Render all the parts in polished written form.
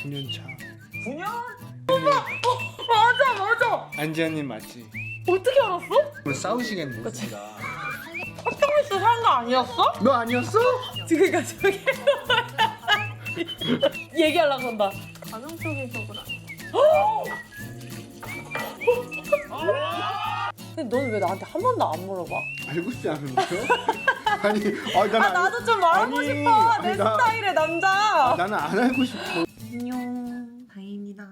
9년 차. 9년? 맞아. 안지현님 맞지? 어떻게 알았어? 오늘 싸우시겠네. 그치. 팟캐스트 사는 거 아니었어? 너 아니었어? 그니까 저기 얘기하려고 한다. 가정 쪽인 적은 아니야. 근데 넌 왜 나한테 한 번도 안 물어봐? 알고 싶지 않은데요? 아니, 난 나도 좀 말하고 아니, 싶어. 아니, 내 나- 스타일의 남자. 나는 안 알고 싶어. 안녕, 다혜입니다.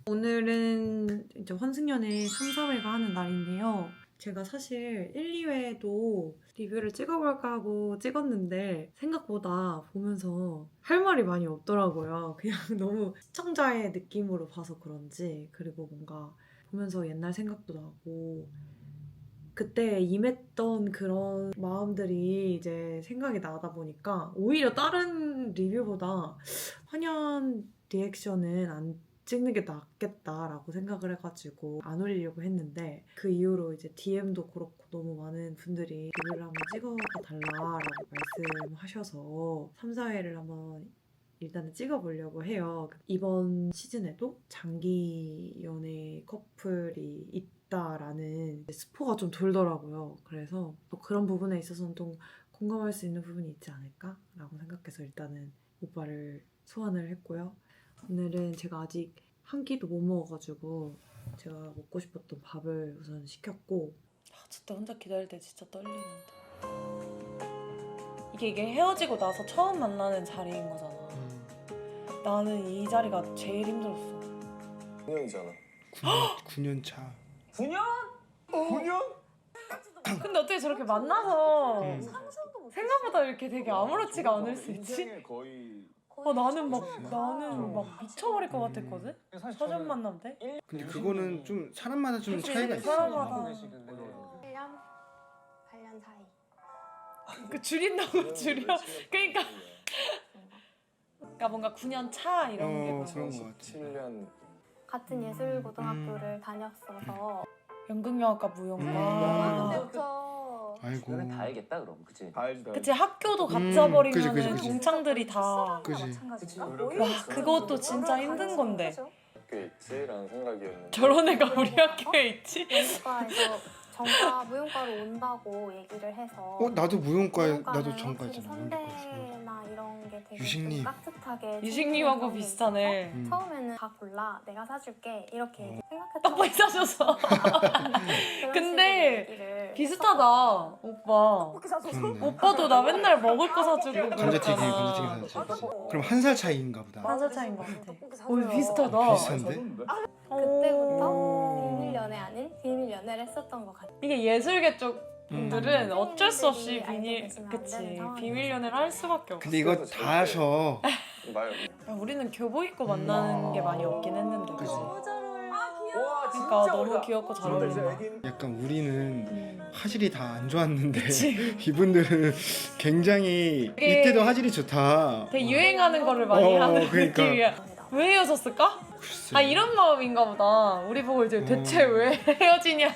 오늘은 이제 환승연애 3, 4회가 하는 날인데요. 제가 사실 1, 2회도 리뷰를 찍어볼까 하고 찍었는데 생각보다 보면서 할 말이 많이 없더라고요. 그냥 너무 시청자의 느낌으로 봐서 그런지, 그리고 뭔가 보면서 옛날 생각도 나고 그때 임했던 그런 마음들이 이제 생각이 나다 보니까 오히려 다른 리뷰보다 환연 리액션은 안 찍는 게 낫겠다라고 생각을 해가지고 안 올리려고 했는데, 그 이후로 이제 DM도 그렇고 너무 많은 분들이 리뷰를 한번 찍어달라라고 말씀하셔서 3, 4회를 한번 일단은 찍어보려고 해요. 이번 시즌에도 장기 연애 커플이 있다라는 스포가 좀 돌더라고요. 그래서 또 그런 부분에 있어서는 좀 공감할 수 있는 부분이 있지 않을까라고 생각해서 일단은 오빠를 소환을 했고요. 오늘은 제가 아직 한 끼도 못 먹어가지고 제가 먹고 싶었던 밥을 우선 시켰고, 진짜 혼자 기다릴 때 진짜 떨리는데. 이게 헤어지고 나서 처음 만나는 자리인 거잖아. 나는 이 자리가 제일 힘들었어. 9년이잖아. 9년 차. 9년? 9년? 근데 어떻게 저렇게 만나서 상상도 못 생각보다 이렇게 되게 아무렇지가 않을 수 있지? 인생의 거의 나는 막 미쳐버릴 것 같았거든? 사전 만남 때? 근데 그거는 좀 사람마다 좀 그치, 차이가 있어. 사람마다. 1년, 8년 사이. 그 줄인다고 줄여. 그러니까 뭔가 9년 차 이런 게 그런 보여. 거 같아. 7년. 같은 예술고등학교를 다녔어서 연극영화과 무용과. 그때부터 아이고. 그러면 다 알겠다 그럼, 그치? 다 알지, 다 알지. 그치, 학교도 그지, 가짜버리면 그지. 동창들이 다. 그지. 마찬가지인가? 그렇게 와, 했어. 그것도 진짜 힘든 건데. 학교에 있지라는 생각이었는데. 저런 애가 우리 학교에 있지? 무용과에서 정과 무용과로 온다고 얘기를 해서 나도 무용과에 무용과는 나도 전과했잖아. 확실히 연기과에서. 선배나 이런 게 되게 유식님. 좀 깍듯하게 유식님하고 그런 게 비슷하네. 있어서 음. 처음에는 다 골라 내가 사줄게 이렇게 생각했던 떡볶이 사줘서. 그런 근데 식으로 얘기를 비슷하다, 오빠. 그렇네. 오빠도 나 맨날 먹을 거 사주고 감자튀김 그랬잖아. 사줬지. 그럼 한 살 차이인가 보다. 맞아, 차인 것 같아. 오, 비슷하다. 비슷한데? 그때부터 비밀 연애 아닌 비밀 연애를 했었던 것 같아요. 이게 예술계 쪽 분들은 어쩔 수 없이 알게 되시면 안 되는 그치, 상황이었어요. 비밀 연애를 할 수밖에 없어. 근데 이거 다 하셔. 말. 우리는 교복 입고 만나는 게 많이 없긴 했는데, 그치? 와, 그러니까 너무 귀엽고 잘 어울린다. 약간 우리는 화질이 다 안 좋았는데 그치. 이분들은 굉장히 이게 이때도 화질이 좋다. 되게 유행하는 거를 많이 하는 그러니까. 느낌이야. 왜 헤어졌을까? 글쎄. 이런 마음인가 보다. 우리 보고 이제 대체 왜 헤어지냐.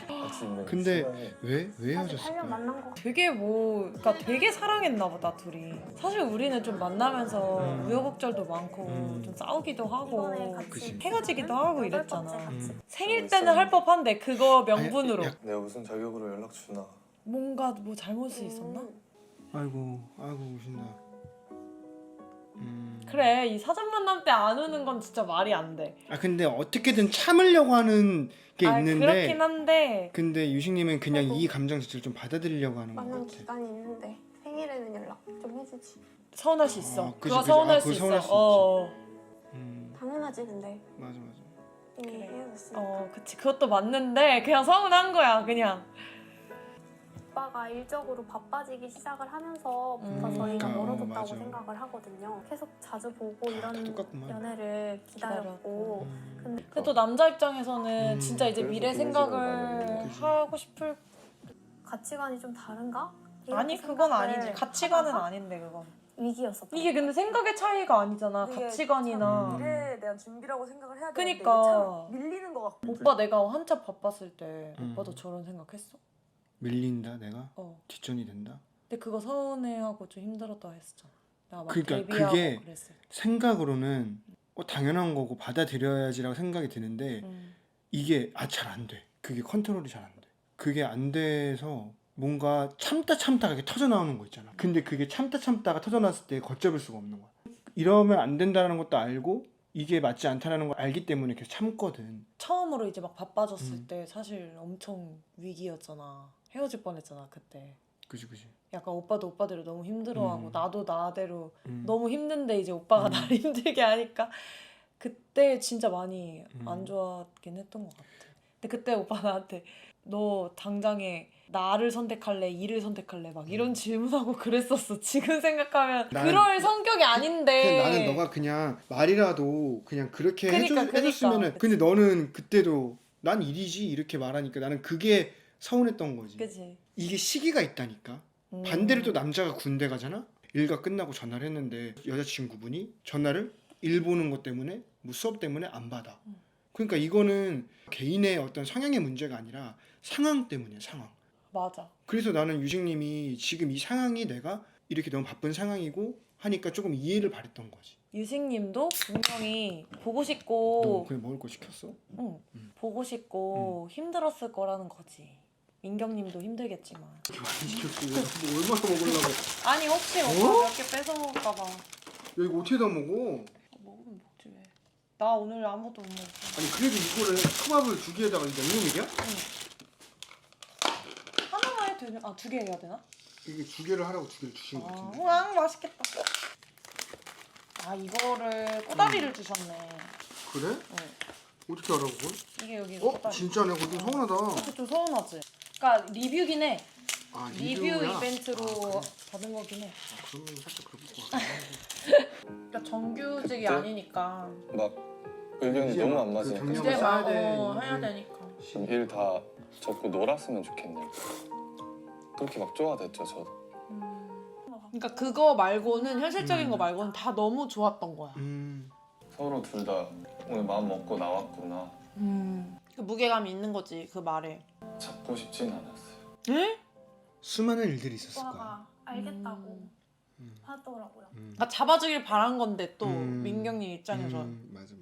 근데 왜 사실 8년 헤어졌을까? 만난 거 되게 그러니까 되게 사랑했나 보다, 둘이. 사실 우리는 좀 만나면서 우여곡절도 많고 좀 싸우기도 하고 이번에 같이 그치. 헤어지기도 하고 여덟 번째 이랬잖아. 같이. 생일 때는 할 법한데 그거 명분으로. 아니, 내가 무슨 자격으로 연락 주나? 뭔가 뭐 잘못이 있었나? 아이고 우신다. 그래, 이 사전 만남 때 안 우는 건 진짜 말이 안 돼. 근데 어떻게든 참으려고 하는 게 있는데 그렇긴 한데 근데 유식님은 그냥 이 감정 자체를 좀 받아들이려고 하는 것 만난 같아. 기간이 있는데 생일에는 연락 좀 해주지. 서운할 수 있어. 그지, 그거 그지. 서운할 그거 수 서운할 있어. 수 있지. 당연하지 근데 맞아. 이미 그래. 헤어졌으니까. 그치, 그것도 맞는데 그냥 서운한 거야, 그냥. 오빠가 일적으로 바빠지기 시작을 하면서부터 저희가 그러니까, 멀어졌다고 맞아. 생각을 하거든요. 계속 자주 보고 다 이런 똑같구만. 연애를 기다렸고 근데 근데 또 남자 입장에서는 진짜 이제 그래서 미래 그런 생각을 생각을 그지. 하고 싶을. 가치관이 좀 다른가? 아니, 이렇게 그건 생각을 아니지. 가치관은 하다가 아닌데, 그건. 위기였었다. 이게 근데 생각의 차이가 아니잖아. 이게 가치관이나. 미래에 대한 준비라고 생각을 해야 되는데 그니까. 이게 참 밀리는 것 같고 오빠 내가 한참 바빴을 때 음. 오빠도 저런 생각했어? 밀린다 내가 어. 뒷전이 된다. 근데 그거 서운해하고 좀 힘들었다 했었잖아. 나 막 그러니까 데뷔하고 그게 그랬을 때. 생각으로는 당연한 거고 받아들여야지라고 생각이 드는데 이게 잘 안 돼. 그게 컨트롤이 잘 안 돼. 그게 안 돼서 뭔가 참다가 이렇게 터져 나오는 거 있잖아. 근데 그게 참다가 터져 나왔을 때 걷잡을 수가 없는 거야. 이러면 안 된다는 것도 알고 이게 맞지 않다는 걸 알기 때문에 계속 참거든. 처음으로 이제 막 바빠졌을 때 사실 엄청 위기였잖아. 헤어질 뻔했잖아 그때. 그지. 약간 오빠도 오빠대로 너무 힘들어하고 나도 나대로 음. 너무 힘든데 이제 오빠가 나를 힘들게 하니까 그때 진짜 많이 안 좋았긴 했던 것 같아. 근데 그때 오빠 나한테 너 당장에 나를 선택할래? 일을 선택할래? 막 이런 질문하고 그랬었어. 지금 생각하면 그럴 성격이 아닌데. 그냥 나는 너가 그냥 말이라도 그냥 그렇게 그러니까. 해줬으면은. 근데 너는 그때도 난 일이지 이렇게 말하니까 나는 그게 서운했던 거지. 그치. 이게 시기가 있다니까. 반대로 또 남자가 군대 가잖아. 일과 끝나고 전화를 했는데 여자친구분이 전화를 일 보는 것 때문에 뭐 수업 때문에 안 받아. 그러니까 이거는 개인의 어떤 성향의 문제가 아니라 상황 때문이야. 상황. 맞아. 그래서 나는 유식님이 지금 이 상황이 내가 이렇게 너무 바쁜 상황이고 하니까 조금 이해를 바랬던 거지. 유식님도 분명히 보고 너 싶고 그냥 먹을 거 시켰어? 보고 싶고 힘들었을 거라는 거지. 민경님도 힘들겠지만. 이렇게 많이 시켰어. 뭐 얼마나 먹으려고. 아니 혹시 오빠 어? 몇 개 뺏어 먹을까 봐. 야 이거 어떻게 다 먹어? 먹으면 먹지 왜. 나 오늘 아무것도 못 먹었어. 아니 그래도 이거를 초밥을 두 개에다가 냉면이야? 하나만 해도 되냐? 아, 2개 해야 되나? 이게 두 개를 하라고 두 개를 주신 거 같은데. 우왕 맛있겠다. 아 이거를 꼬다리를 주셨네. 그래? 응. 어떻게 알아 그걸? 이게 여기 어? 진짜네. 그거 좀 서운하다. 그거 좀 서운하지. 그러니까 리뷰긴 해. 아, 리뷰 리뷰야? 이벤트로 아, 그래? 받은 거긴 해. 아, 그러면 살짝 그럴 것 같아. 그러니까 정규직이 그때? 아니니까 막 의견이 이제 너무 막 안 맞으니까 그 이제 경력을 막 쌓아야 돼. 해야 되니까. 일 다 접고 놀았으면 좋겠네. 그렇게 막 쪼아댔죠 저도. 그러니까 그거 말고는 현실적인 거 말고는 다 너무 좋았던 거야. 서로 둘 다 오늘 마음 먹고 나왔구나. 그 무게감이 있는 거지 그 말에. 잡고 싶진 않았어요. 에? 수많은 일들이 있었을 거야. 오빠가 알겠다고 하더라고요. 그러니까 잡아주길 바란 건데 또 음. 민경님 입장에서 맞아.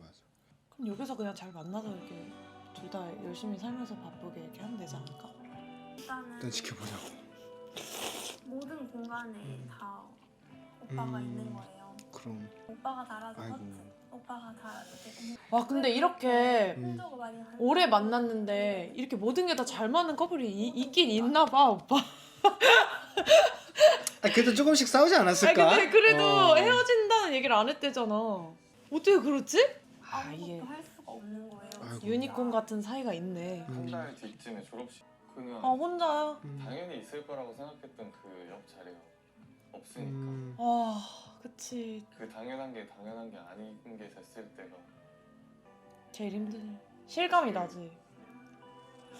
그럼 여기서 그냥 잘 만나서 이렇게 둘 다 열심히 살면서 바쁘게 이렇게 하면 되지 않을까? 일단은 일단 지켜보자고. 모든 공간에 다 오빠가 있는 거예요. 그럼. 오빠가 달아준 아이고. 커튼, 오빠가 다 이렇게 와 근데 이렇게 흔적을 많이 가는 오래 만났는데 이렇게 모든 게 다 잘 맞는 커플이 있긴 있나 봐 오빠. 그래도 조금씩 싸우지 않았을까? 근데 그래도 어. 헤어진다는 얘기를 안 했대잖아. 어떻게 그렇지? 아 이게 아무것도 할 수가 없는 거예요. 아이고. 유니콘 같은 사이가 있네. 한 달 뒤쯤에 졸업식 그냥 아 혼자야? 당연히 있을 거라고 생각했던 그 옆 자리가 없으니까 아 그치. 그 당연한 게 아닌 게 됐을 때가 제일 힘드네. 실감이 나지.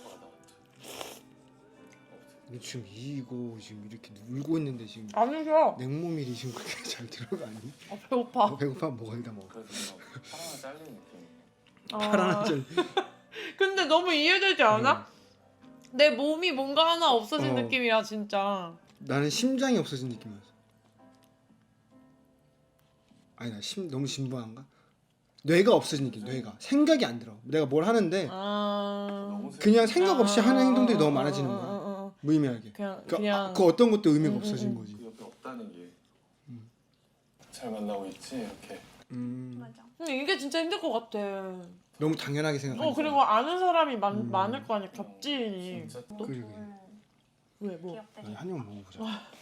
와닿았죠. 근데 지금 이거 지금 이렇게 울고 있는데 지금 아니죠. 냉모밀이 지금 그렇게 잘 들어가니? 배고파. 배고파 먹어 일단 먹어. 그래서 뭔가 팔 하나 잘린 느낌이에요. 파란 줄. 근데 너무 이해되지 않아? 내 몸이 뭔가 하나 없어진 어. 느낌이야 진짜. 나는 심장이 없어진 느낌이었어. 아니 나 너무 진부한가? 뇌가 없어진 느낌. 뇌가 생각이 안 들어. 내가 뭘 하는데 너무 그냥 생각 없이 하는 행동들이 너무 많아지는 거야. 무의미하게. 그냥 그 어떤 것도 의미가 없어진 거지. 그 옆에 없다는 게 잘 만나고 있지 이렇게. 맞아. 근데 이게 진짜 힘들 것 같아. 너무 당연하게 생각하니까. 그리고 아는 사람이 많을 거 아니야 겹지니. 진짜 그러게. 왜 뭐? 기억되게. 아니, 한 입만 먹어보자.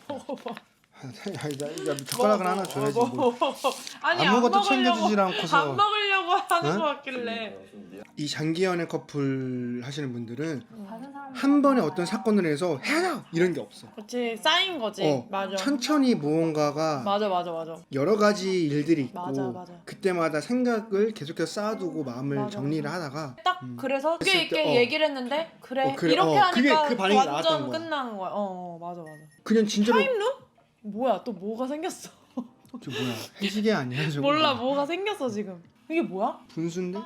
먹어봐. 아니 나 젓가락은 하나 줘야지. 뭐. 아니 아무것도 안 먹으려고 챙겨주질 않고서. 안 먹으려고 하는 응? 것 같길래. 좀 미안. 이 장기 연애 커플 하시는 분들은 다른 사람 한 번에 어떤 사건을 해서 해야 이런 게 없어. 그렇지 쌓인 거지. 맞아. 천천히 무언가가 맞아. 여러 가지 일들이 있고 맞아. 그때마다 생각을 계속해서 쌓아두고 마음을 맞아. 정리를 하다가 딱 그래서 그랬을 쉽게 있게 때, 얘기를 했는데 그래, 그래, 이렇게 그게 하니까 그 반응이 나왔던 완전 거야. 끝나는 거야. 맞아. 그냥 진짜로 타임룸? 뭐야 또 뭐가 생겼어? 저 뭐야 해지개 아니야 저거? 몰라 뭐가 생겼어 지금. 이게 뭐야? 분수인데?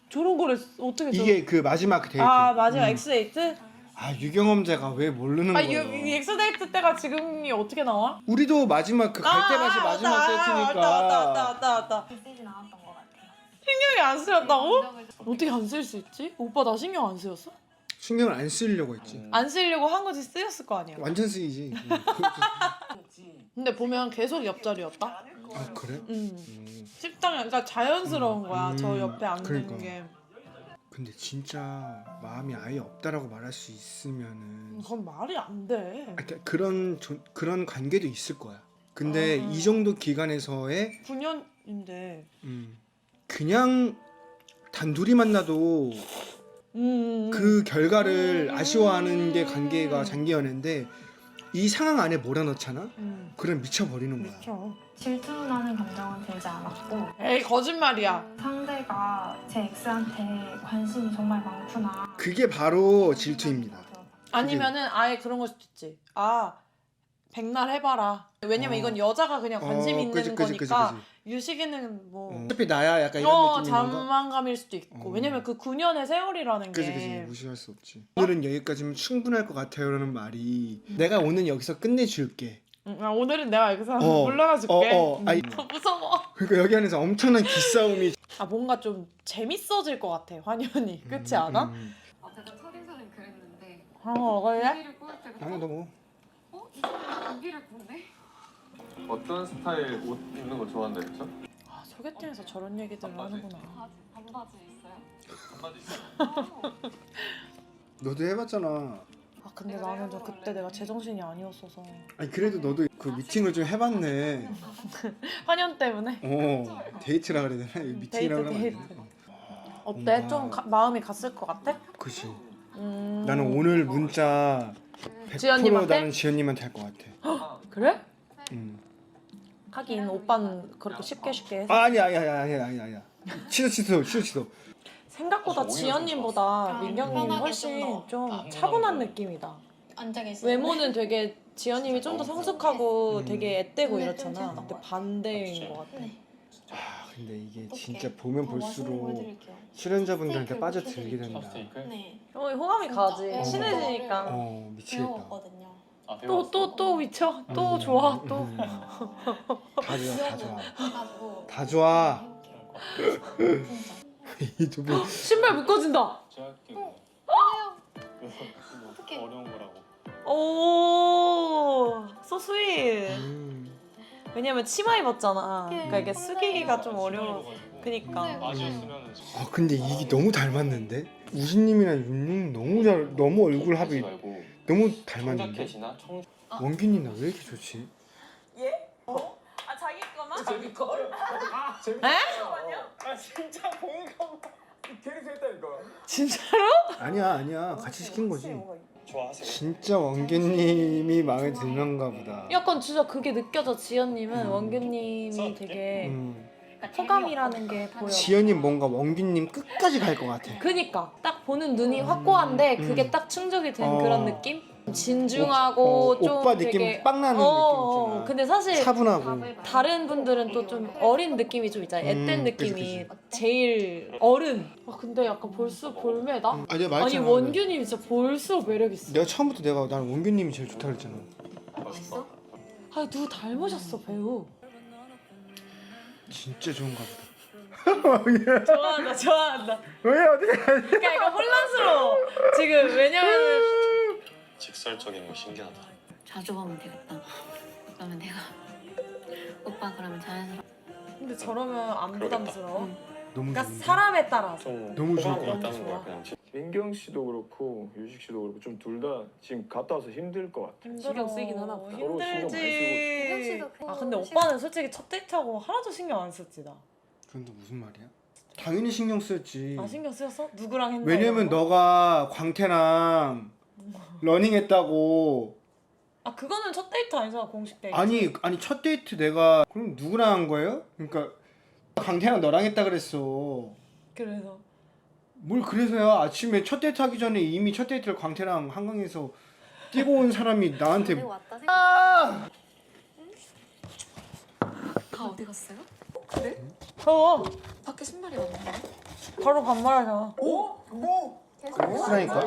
저런 거를 어떻게 이게 그 마지막 그 데이트. 아 마지막 엑스데이트? 아 유경험자가 왜 모르는 거예요? 이 엑스데이트 때가 지금이 어떻게 나와? 우리도 마지막 그 갈대밭이 마지막 데이트니까. 왔다. 쓰진 않았던 것 같아요. 신경이 안 쓰였다고? 어떻게 안 쓸 수 있지? 오빠 나 신경 안 쓰였어? 신경을 안 쓰려고 했지. 안 쓰려고 한 거지 쓰였을 거 아니야. 완전 쓰이지. 근데 보면 계속 옆자리였다. 아 그래? 식당이 그러니까 자연스러운 거야. 저 옆에 앉는 그러니까. 게. 근데 진짜 마음이 아예 없다라고 말할 수 있으면은 그건 말이 안 돼. 그러니까 그런 관계도 있을 거야. 근데 이 정도 기간에서의 9년인데. 그냥 단둘이 만나도 그 결과를 아쉬워하는 게 관계가 장기 연애인데 이 상황 안에 몰아넣잖아? 그럼 미쳐버리는 거야. 그렇죠. 질투나는 감정은 들지 않았고 에이 거짓말이야. 상대가 제 엑스한테 관심이 정말 많구나. 그게 바로 질투입니다. 아니면은 아예 그런 걸 수도 있지. 아 백날 해봐라. 왜냐면 이건 여자가 그냥 관심 있는 거니까 유식이는 뭐 어차피 나야 약간 이런 느낌인 건가? 자만감일 수도 있고. 왜냐면 그 9년의 세월이라는 그지 게 무시할 수 없지. 오늘은 여기까지면 충분할 것 같아요라는 말이 내가 오늘 여기서 끝내줄게. 오늘은 내가 여기서 물러나줄게. 아니, 무서워. 그러니까 여기 안에서 엄청난 기싸움이. 아 뭔가 좀 재밌어질 것 같아 환연이. 그렇지 않아? 제가 첫인상은 그랬는데 먹을래? 고기를 구울 때 아무도 뭐. 이 사람이 고기를 구우네? 어떤 스타일 옷 입는 거 좋아한다 했죠? 아 소개팅에서 저런 얘기들을 하는구나. 반바지 있어요? 한마디 있어요? 너도 해봤잖아. 아 근데 나는 좀 그때 내가 제정신이 아니었어서. 아니 그래도 너도 그 미팅을 좀 해봤네. 환연 때문에? 데이트라 그래야 되나? 미팅이라고 그러면 안 데이트. 되나? 어때? 뭔가- 좀 마음이 갔을 것 같아? 그치. 나는 오늘 문자 100% 지연님한테? 나는 지연님한테 할 것 같아. 그래? 음. 하긴 오빠는 그렇게 쉽게 해서 아니야. 취소. 생각보다 오히려 지연님보다 민경님 편하게 훨씬 좀 좀 차분한 느낌이다. 앉아 계시네. 외모는 되게 지연님이 좀 더 성숙하고 되게 앳되고 근데 좀 이렇잖아. 제가 근데 반대인 것 같아. 네. 아 근데 이게 진짜 보면 더 맛있는 거 볼수록 해드릴게요. 출연자분들한테 스테이크 빠져들게 시켜드릴게요. 된다. 스테이크? 네. 호감이 가지. 진짜 친해지니까. 미치겠다. 배워왔거든요. 아, 또 미쳐. 또 좋아. 또. 다 좋아. 해가지고 다 좋아. 진짜. 이 두 분. 신발 묶어진다. 제가 할게요. 어떡해. 어려운 거라고. 오, so sweet. 음. 왜냐면 치마 입었잖아. 그러니까 이게 선생님. 쓰기가 좀 어려워. 그니까. 아쉬웠으면 아 근데 이게 너무 닮았는데? 우진님이랑 윤님 너무 얼굴 합이 말고 너무 닮았는데? 청자켓이나 청 원균님 나 왜 이렇게 좋지? 아 자기 거만? 자기 걸? 에? 진짜 공감. 계속 했다니까. 진짜로? 아니야 같이 시킨 거지. 좋아하세요? 진짜 원균님이 마음에 드는가 보다. 약간 진짜 그게 느껴져. 지연님은 원균님이 되게 호감이라는 게 보여. 지연님 뭔가 원균님 끝까지 갈 것 같아. 그니까 딱 보는 눈이 확고한데 그게 딱 충족이 된 그런 느낌? 진중하고 좀 오빠 되게 느낌 빵 나는 느낌 있잖아. 근데 사실 차분하고. 다른 분들은 또 좀 어린 느낌이 좀 있잖아요. 앳된 느낌이 제일 어른. 아 근데 약간 볼수록 볼매다. 아 내가 아니 말했잖아. 원균이 진짜 볼수록 매력 있어. 내가 처음부터 나는 원균님이 제일 좋다 그랬잖아. 맛있어? 아 누구 닮으셨어 배우. 진짜 좋은가 보다. 좋아한다. 왜 어떻게? 그러니까 이거 혼란스러워. 지금 왜냐면은 직설적인 거 신기하다. 자주 보면 되겠다. 그러면 내가 오빠 그러면 자연스럽게 근데 저러면 안 부담스러워. 너무 그러니까 좋은데? 사람에 따라서. 좀 너무 좋을 호감이 것 있다는 같아. 거야 그냥. 민경 씨도 그렇고 유식 씨도 그렇고 좀 둘 다 지금 갔다 와서 힘들 것 같아. 신경 쓰이긴 하나 보다. 서로 신경 많이 쓰고 민경 힘들지. 씨도 그거 아 근데 혹시- 오빠는 솔직히 첫 데이트하고 하나도 신경 안 썼지 나. 그건 또 무슨 말이야? 당연히 신경 쓰였지. 아 신경 쓰였어? 누구랑 했나? 왜냐면 이런 거? 너가 광태랑 러닝했다고. 아 그거는 첫 데이트 아니잖아 공식 데이트. 아니 첫 데이트 내가 그럼 누구랑 한 거예요? 그러니까 광태랑 너랑 했다 그랬어. 그래서 뭘 그래서야? 아침에 첫 데이트 하기 전에 이미 첫 데이트를 광태랑 한강에서 뛰고 온 사람이 나한테 데리고 왔다 생각. 다 어디 갔어요? 밖에 신발이 없는데? 바로 반말하잖아. 쓰라니까.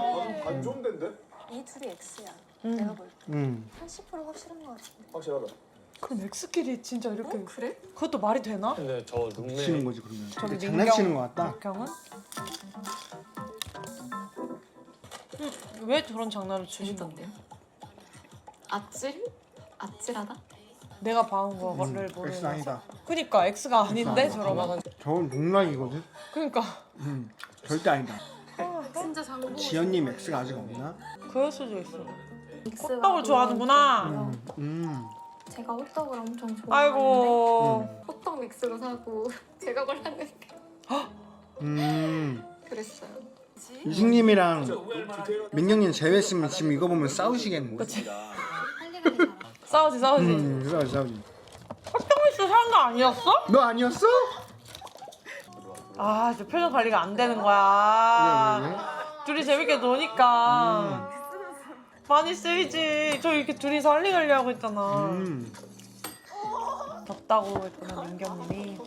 안 좋은 데인데? 이 둘이 X야. 음. 내가 볼 때. 80% 확실한 것 같은데. 확실하다. 그럼 X끼리 진짜 이렇게 어? 그래? 그것도 말이 되나? 근데 저 미치는 거지 그러면. 저기 근데 장난치는 거 같다. 박형은? 왜 저런 장난을 치시던데요? 아찔? 아찔하다? 내가 봐온 거를 X 모르는 아니다. 그니까 X가 아닌데 저러면 저건 농락이거든. 그니까 절대 아니다. 진짜 장보. 지연님 X가 아직 없나? 그럴 수도 있어 X가 호떡을 좋아하는구나 제가 호떡을 엄청 좋아하는데 아이고 호떡 믹스로 사고 제가 골랐는데 그랬어요. 유식님이랑 민경님 제외했으면 지금 이거 보면 싸우시겠는데. 할 리가 되잖아. 싸우지 싸우지. 믹스 사는 거 아니었어? 너 아니었어? 아 진짜 표정 관리가 안 되는 거야 왜? 둘이 재밌게 노니까 많이 쓰이지 저 이렇게 둘이서 할리갈리 하고 있잖아 덥다고 했구나 민경님이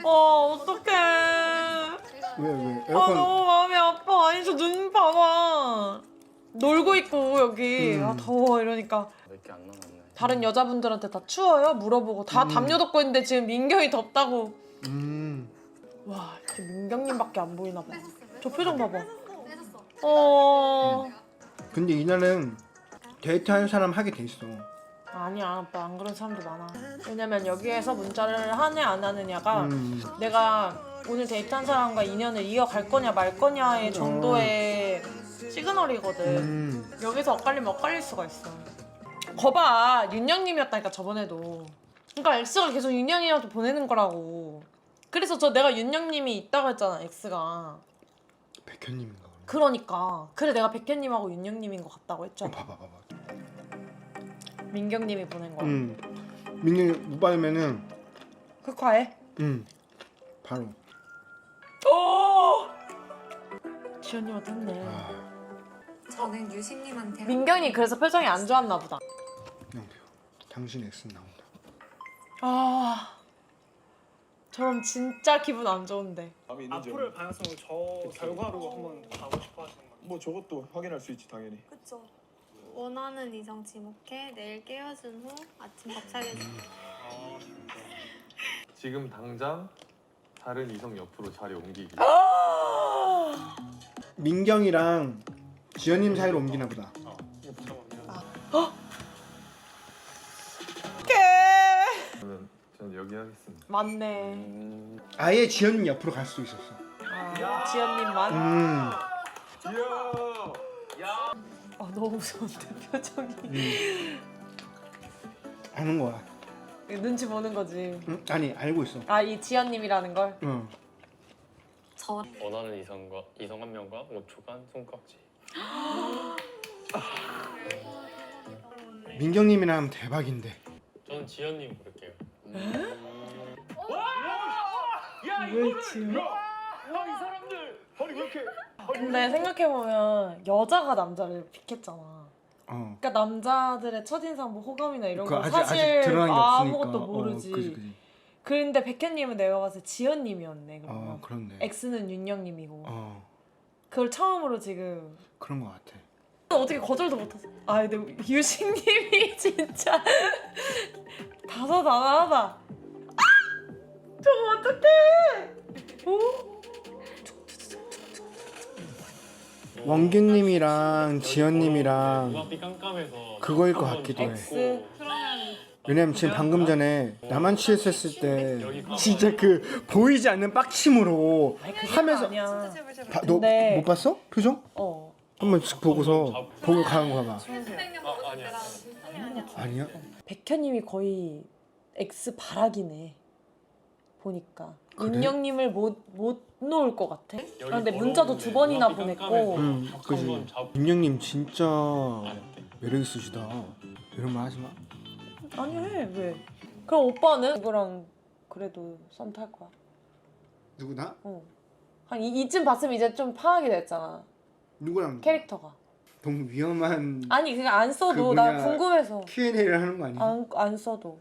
어떡해 왜? 아 에어컨 너무 마음이 아파 아니 저 눈 봐봐 놀고 있고 여기 아 더워 이러니까 몇 개 안 남았네. 다른 여자분들한테 다 추워요? 물어보고 다 담요 덮고 있는데 지금 민경이 덥다고 와 진짜 민경님밖에 안 보이나 봐 저 표정 봐봐 근데 이날은 데이트하는 사람 하게 돼 있어. 아니야 오빠 안 그런 사람도 많아 왜냐면 여기에서 문자를 하냐 안 하느냐가 내가 오늘 데이트한 사람과 인연을 이어갈 거냐 말 거냐의 정도의 시그널이거든 여기서 엇갈리면 엇갈릴 수가 있어 거봐 윤영님이었다니까 저번에도 그러니까 X가 계속 윤영이한테 보내는 거라고 그래서 내가 윤영님이 있다고 했잖아 X가 백현님인가? 그러니까 그래 내가 백현님하고 윤영님인 것 같다고 했잖아 봐봐. 민경님이 보낸 거야 민경이 못 받으면은 극화해 바로. 지연님한테 했네 저는 유식님한테 민경이 그래서 표정이 안 좋았나 보다 영표, 당신 X 나온다. 아 저럼 진짜 기분 안 좋은데 앞으로의 방향성을 저 결과로 한번 가고 싶어 하시는 거. 뭐 저것도 확인할 수 있지 당연히. 그쵸. 원하는 이성 지목해 내일 깨워준 후 아침 밥 차려줘. 지금 당장 다른 이성 옆으로 자리 옮기기. 민경이랑 지연님 사이로 옮기나 보다. 저는 여기 하겠습니다. 맞네 아예 지연님 옆으로 갈 수도 있었어. 아 지연님만? 아 너무 무서운데 표정이 아는 거야. 눈치 보는 거지 아니 알고 있어. 아 이 지연님이라는 걸? 저 원하는 이성 한 명과 5초간 손깍지. 민경님이랑 하면 대박인데. 저는 지연님 부를게요. 왜 지연? 이 사람들 아니 왜 이렇게? 근데 생각해보면 여자가 남자를 픽했잖아 그러니까 남자들의 첫인상 뭐 호감이나 이런 거 아직 사실 드러난 게 없으니까. 아무것도 모르지 그지. 근데 백현님은 내가 봤을 때 지연님이었네 그러면 그렇네. X는 윤영님이고 어, 그걸 처음으로 지금 그런 거 같아. 어떻게 거절도 못하지? 아 근데 유식님이 진짜 다사다난하다 아! 저거 어떡해 오? 원균님이랑 지연님이랑 눈앞이 깜깜해서 그거일 것 한번 같기도 해. X 왜냐면 지금 방금 전에 나만 취했을 때 진짜 그 보이지 않는 빡침으로 하면서 아니야 너 근데- 못 봤어? 표정? 한번 쓱 보고서 보고 가는 거야 봐. 아니야? 백현님이 거의 X 바락이네 보니까 그래? 윤영님을 못 놓을 것 같아 그런데 문자도 2번이나 보냈고 그지. 민영님 진짜 매력 있으시다. 이런 말 하지 마. 아니 해 왜? 그럼 오빠는 누구랑 그래도 썸 탈 거야? 누구나? 한 이쯤 봤으면 이제 좀 파악이 됐잖아 누구랑? 캐릭터가 너무 위험한 아니 그냥 안 써도 그 나 뭐냐, 궁금해서 Q&A를 하는 거 아니야? 안 써도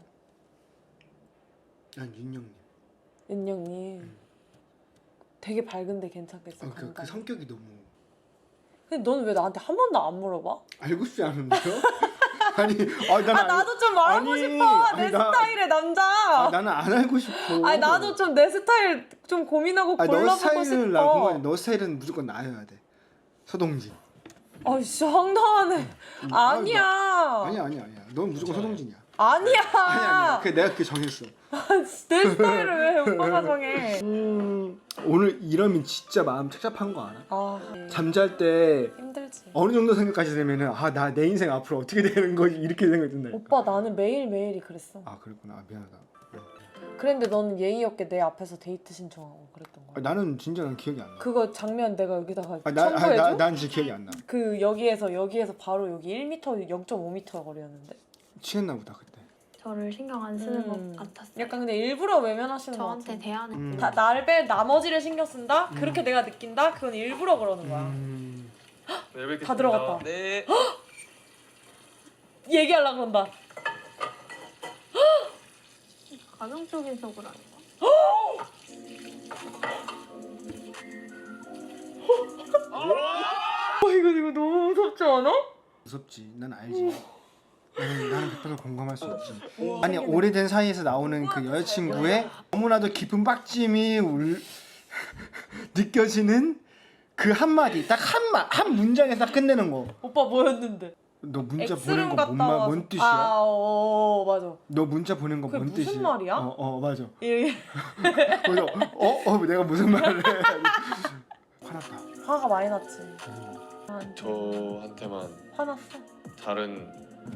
난 윤영님. 윤영님 되게 밝은데 괜찮겠어 그 감각이. 성격이 너무 근데 너는 왜 나한테 한 번도 안 물어봐? 알고 싶지 않은데요? 아니, 나도 좀 말하고 아니, 싶어. 내 아니, 나- 스타일의 남자. 나는 안 알고 싶어. 아니 나도 좀 내 스타일 좀 고민하고 아니, 너 골라보고 스타일은 나 싶어. 궁금해. 너 스타일은 무조건 나여야 돼. 서동진. 아이씨 황당하네. 아니야. 아니야. 넌 무조건 서동진이야. 아니야. 아니야. 내가 그게 정했어. 내 스타일을 왜 오빠가 정해? 오늘 이러면 진짜 마음 착잡한 거 알아? 아 잠잘 때 힘들지. 어느 정도 생각까지 되면은 나 내 인생 앞으로 어떻게 되는 거지 이렇게 생각이 든다. 오빠 나는 매일매일이 그랬어. 아 그랬구나. 미안하다. 그랬는데 너는 예의 없게 내 앞에서 데이트 신청하고 그랬던 거야. 나는 진짜 난 기억이 안 나. 그거 장면 내가 여기다가 첨부해줘? 난 진짜 기억이 안 나. 그 여기에서 바로 여기 1m, 0.5m 거리였는데. 취했나 보다 그때. 저를 신경 안 쓰는 것 같았어요. 약간 근데 일부러 외면하시는 거 같아. 저한테 대하는 다 나를 빼 나머지를 신경 쓴다? 그렇게 내가 느낀다? 그건 일부러 그러는 거야. 다 들어갔다. 네. 얘기하려고 그런다. 가정적인 속을 아닌가? 이거 너무 무섭지 않아? 무섭지. 난 알지. 나는 100% 공감할 수 있지. 아니 오래된 사이에서 나오는 그 여자친구의 너무나도 깊은 빡짐이 느껴지는 그 한마디 딱 한 문장에 딱 끝내는 거. 오빠 뭐였는데? 너 문자 엑스룸 보낸 거 갔다 와서. 뭔 뜻이야? 맞아. 너 문자 보낸 거 그게 뭔 무슨 뜻이야? 말이야? 맞아. 예. 그래서 내가 무슨 말을 해? 화났다. 화가 많이 났지. 저한테만 화났어. 다른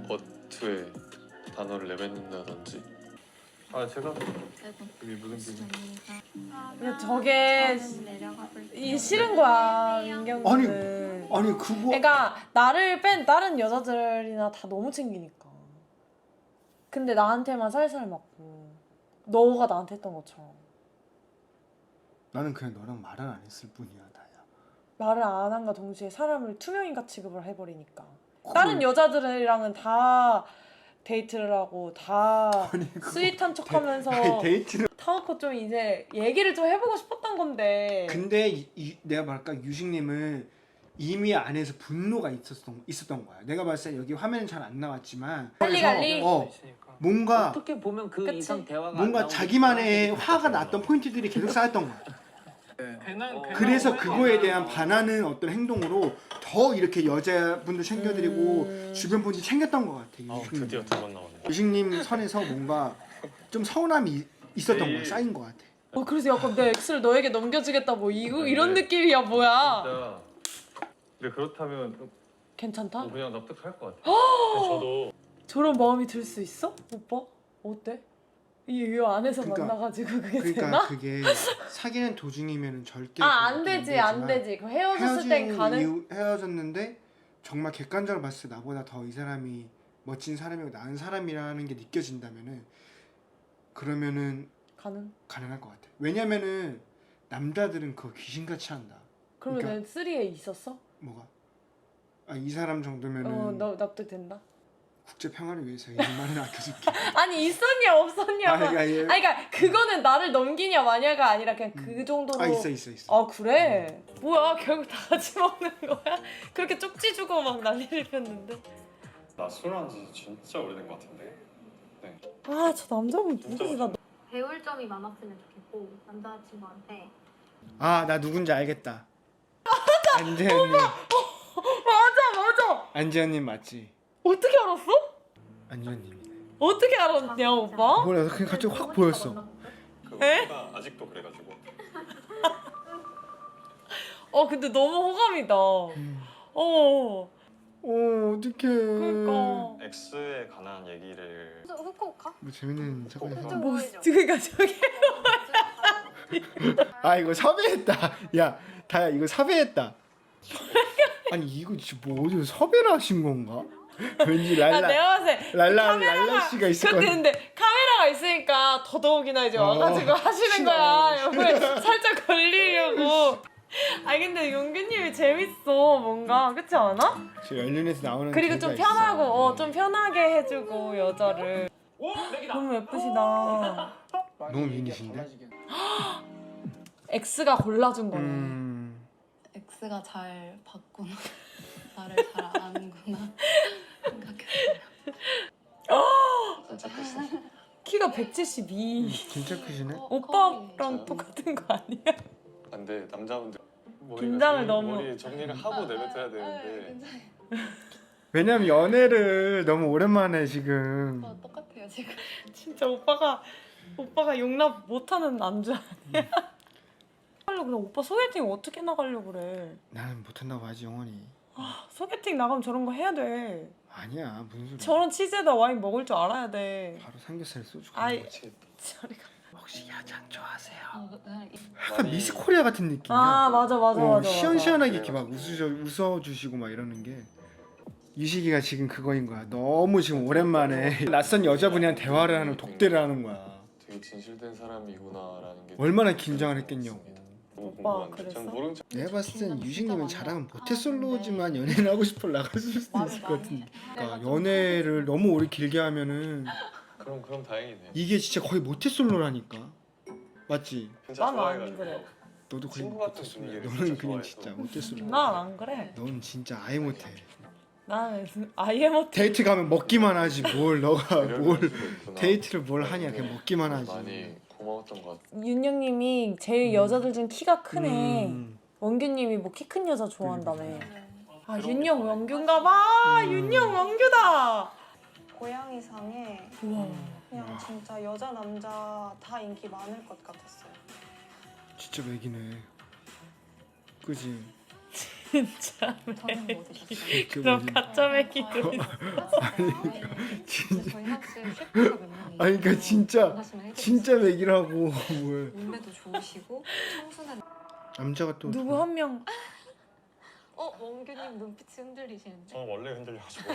어투에 단어를 내뱉는다든지. 제가 이게 무슨 기분? 근데 저게 이게 싫은 거야 민경이는. 아니 그거 그러니까 나를 뺀 다른 여자들이나 다 너무 챙기니까. 근데 나한테만 살살 맞고 너가 나한테 했던 것처럼 나는 그냥 너랑 말을 안 했을 뿐이야 다야. 말을 안 한과 동시에 사람을 투명인간 취급을 해버리니까. 다른 여자들이랑은 다 데이트를 하고 다 스윗한 척하면서 데이트는 타놓고 좀 이제 얘기를 좀 해보고 싶었던 건데. 근데 내가 말할까 유식님은 이미 안에서 분노가 있었던 거야. 내가 봤을 때 여기 화면은 잘 안 나왔지만 빨리갈리? 뭔가 어떻게 보면 그 그치? 이상 대화가 뭔가 자기만의 화가 났던 포인트들이 계속 쌓였던 거야. 그래서 그거에 대한 반하는 어떤 행동으로 더 이렇게 여자분들 챙겨드리고 주변 분들 챙겼던 것 같아. 드디어 두 번 나오네. 유식님 선에서 뭔가 좀 서운함이 있었던 거야. 쌓인 것 같아. 그래서 약간 내 X를 너에게 넘겨주겠다 뭐 이런 느낌이야 뭐야. 진짜. 근데 그렇다면 괜찮다? 그냥 납득할 것 같아요. 저도 저런 마음이 들 수 있어? 오빠? 어때? 이 안에서 그러니까- 만나가지고 그게 그러니까 되나? 그게 사귀는 도중이면 절대 안 그렇게 되지 안 되지만 되지. 그 헤어졌을 땐 가능. 이후 헤어졌는데 정말 객관적으로 봤을 때 나보다 더 이 사람이 멋진 사람이고 나은 사람이라는 게 느껴진다면은 그러면은 가능할 것 같아. 왜냐면은 남자들은 그거 귀신같이 한다. 그러면 그러니까- 3에 있었어? 뭐가? 이 사람 정도면은 너 납득된다. 국제 평화를 위해서 이 말은 아껴줄게. 아니 있었냐 없었냐. 그러니까 그거는 나를 넘기냐 마냐가 아니라 그냥 그 정도로. 있어. 그래? 뭐야 결국 다 같이 먹는 거야? 그렇게 쪽지 주고 막 난리를 폈는데. 나 술한 지 진짜 오래된 것 같은데. 저 남자분 누구지? 배울 점이 많았으면 좋겠고 남자친구한테 나 누군지 알겠다. 안재현님. 맞아. 안재현님 맞지? 어떻게 알았어? 안재현님이네. 어떻게 알았냐 오빠? 몰라, 그냥 갑자기 확 보였어. 그가 아직도 그래가지고. 근데 너무 호감이다. 어떡해. 그러니까. X에 관한 얘기를 후쿠오카? 뭐 재밌는 사건이 있어. 뭐 그러니까 저게 이거 섭외했다. 야, 다야 이거 섭외했다. 아니 이거 진짜 뭐 어디서 섭외를 하신 건가? 왠지 내가 봤을 때 랄라 씨가 있을 것 같아. 근데 카메라가 있으니까 더더욱이나 이제 와가지고 하시는 거야. 옆에 살짝 걸리려고. 근데 용규님이 재밌어 뭔가 그렇지 않아? 저 연륜에서 나오는 그리고 좀 개가 편하고 있어. 좀 편하게 해주고 여자를. 너무 예쁘시다. 너무 미인이신데? X가 골라준 거네. X가 잘 봤구나. 나를 잘 아는구나 생각했어요. 진짜 크시다. 키가 172. 진짜 크시네. 오빠랑 똑같은 거 아니야? 근데 남자분들 긴장을 너무- 머리 정리를 하고 내뱉어야 네, 되는데 괜찮아요. 왜냐면 연애를 너무 오랜만에 지금. 오빠 똑같아요 지금. 진짜 오빠가 용납 못하는 남자 아니야? 하려고 그래. 오빠 소개팅 어떻게 나가려고 그래? 나는 못한다고 하지 영원히. 소개팅 나가면 저런 거 해야 돼. 아니야 무슨 소리야. 저런 치즈에다 와인 먹을 줄 알아야 돼. 바로 삼겹살 소주 아이. 가는 거지. 저리가. 혹시 야장 좋아하세요? 네, 약간 미스 코리아 같은 느낌이야. 아 맞아. 시원시원하게 이렇게 막 웃어주시고 막 이러는 게. 유식이가 지금 그거인 거야. 너무 지금 오랜만에 낯선 여자분이랑 대화를 하는 독대를 하는 거야. 되게 진실된 사람이구나라는 게 얼마나 긴장을 했겠냐고. 너무 오빠, 궁금한데 그랬어? 전 모른 척 내가 봤을 땐 진짜 유식님은 많이 자랑은 알아. 모태솔로지만 연애를 하고 싶어 나갔을 수도 말을 있을 것 많이 같은데. 해. 그러니까 연애를 너무 오래 길게 하면은 그럼 다행이네. 이게 진짜 거의 모태솔로라니까. 맞지? 진짜 난 좋아해가지고. 안 그래. 너도 거의 친구 같은 모태솔로야. 분위기를 너는 진짜 그냥 좋아해서. 진짜 모태솔로. 난 안 그래. 넌 진짜 아예 못해. 나는 아예 못. 데이트 가면 먹기만 하지 뭘 너가 이럴 뭘 수도 있구나. 데이트를 뭘 하냐 그냥 먹기만 하지. 많이 고마웠던 것 같아. 윤영님이 제일 여자들 중 키가 크네. 음. 원규님이 뭐 키 큰 여자 좋아한다며. 아 그런 윤영 거 원규인가 봐. 음. 윤영 원규다. 고양이상에 우와. 그냥 진짜 여자 남자 다 인기 많을 것 같았어요. 진짜 맥이네. 그지? 진짜. 저는 뭐 드셨어요? 진짜 그럼 맥이네. 가짜 맥이도 있어. 진짜 저희 학생 셰프가 몇 명이 아니 그러니까 진짜 맥이라고 뭘. 몸매도 좋으시고 청순한 남자가 또 누구 한 명. 원규님 눈빛이 흔들리시는데 저는 원래 흔들려가지고.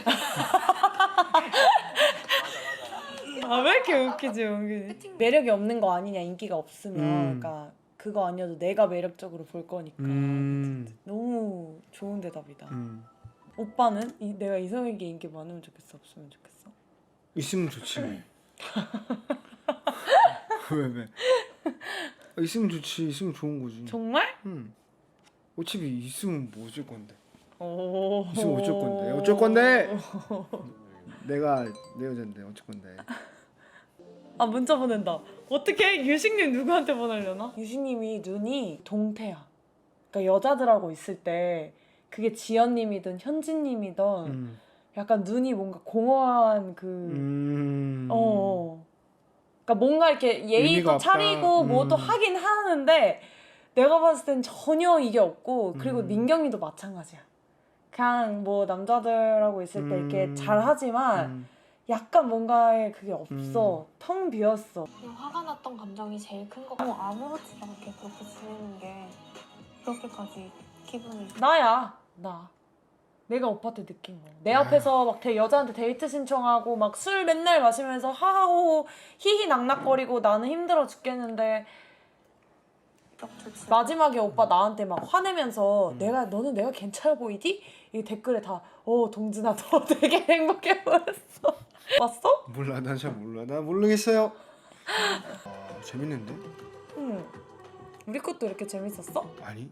아 왜 이렇게 웃기지 원규? 매력이 없는 거 아니냐 인기가 없으면. 음. 그러니까 그거 아니어도 내가 매력적으로 볼 거니까. 너무 좋은 대답이다. 오빠는 내가 이성에게 인기 많으면 좋겠어 없으면 좋겠어? 있으면 좋지. 왜? 있으면 좋지. 있으면 좋은 거지. 정말? 어차피 있으면 뭐 어쩔 건데. 오. 있으면 어쩔 건데. 어쩔 건데. 내가 내 여잔데 어쩔 건데. 아 문자 보낸다. 어떻게 유식님 누구한테 보내려나? 유식님이 눈이 동태야. 그러니까 여자들하고 있을 때 그게 지연님이든 현진님이든 약간 눈이 뭔가 공허한 그 그러니까 뭔가 이렇게 의미가 예의도 없다. 차리고 뭐도 하긴 하는데 내가 봤을 땐 전혀 이게 없고 그리고 민경이도 마찬가지야. 그냥 뭐 남자들하고 있을 때 이렇게 잘하지만 약간 뭔가에 그게 없어. 텅 비었어. 그냥 화가 났던 감정이 제일 큰 거. 아무렇지도 않게 그렇게 지내는 게 그렇게까지 기분이. 나야 나. 내가 오빠한테 느낀 거. 내 앞에서 막 여자한테 데이트 신청하고 막 술 맨날 마시면서 하하호호 히히 낙낙거리고 나는 힘들어 죽겠는데 마지막에 오빠 나한테 막 화내면서 너는 내가 괜찮아 보이지? 이 댓글에 다 동진아 너 되게 행복해 보였어. 봤어? 몰라 난 잘 몰라. 나 모르겠어요. 재밌는데? 응. 우리 것도 이렇게 재밌었어? 아니.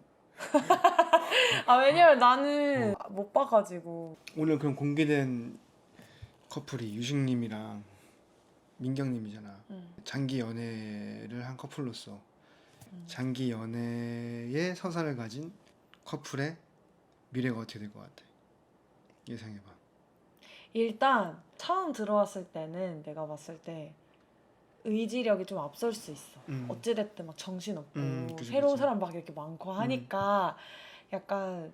아 왜냐면 나는 못 봐가지고. 오늘 그럼 공개된 커플이 유식님이랑 민경님이잖아. 장기 연애를 한 커플로서 장기 연애의 서사를 가진 커플의 미래가 어떻게 될 것 같아? 예상해봐. 일단 처음 들어왔을 때는 내가 봤을 때 의지력이 좀 앞설 수 있어. 어찌됐든 막 정신없고 그치, 새로운 그치. 사람 막 이렇게 많고 하니까 약간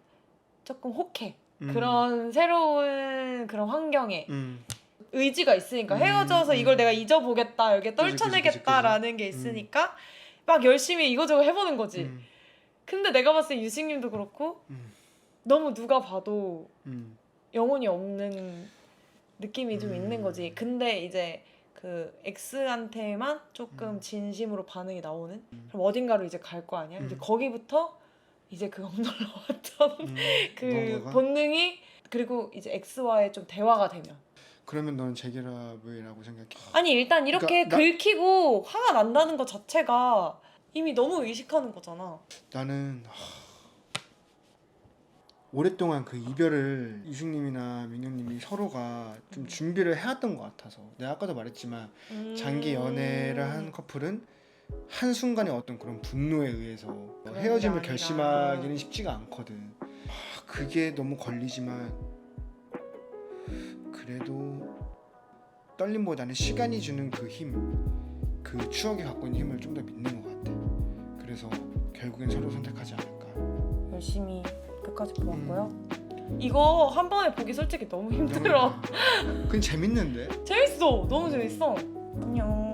조금 혹해. 음. 그런 새로운 그런 환경에 음. 의지가 있으니까 헤어져서 이걸 내가 잊어보겠다, 여기 그치, 떨쳐내겠다라는 게 있으니까 막 열심히 이거저거 해보는 거지. 근데 내가 봤을 때 유식님도 그렇고 너무 누가 봐도 영혼이 없는 느낌이 좀 있는 거지. 근데 이제 그 X한테만 조금 진심으로 반응이 나오는 그럼 어딘가로 이제 갈 거 아니야. 이제 거기부터 이제 그 엉절러왔던 그 뭔가가? 본능이 그리고 이제 X와의 좀 대화가 되면 그러면 너는 재결합이라고 생각해? 아니 일단 이렇게 그러니까 긁히고 화가 난다는 것 자체가 이미 너무 의식하는 거잖아. 나는 오랫동안 그 이별을 이승님이나 민경님이 서로가 좀 준비를 해왔던 것 같아서 내가 아까도 말했지만 장기 연애를 한 커플은 한순간에 어떤 그런 분노에 의해서 그런 게 헤어짐을 아니라. 결심하기는 쉽지가 않거든. 그게 너무 걸리지만 그래도 떨림보다는 시간이 주는 그 힘, 그 추억이 갖고 있는 힘을 좀 더 믿는 것 같아. 그래서 결국엔 서로 선택하지 않을까. 열심히 끝까지 보았고요. 이거 한 번에 보기 솔직히 너무 힘들어. 그건 재밌는데? 재밌어. 너무 재밌어. 안녕.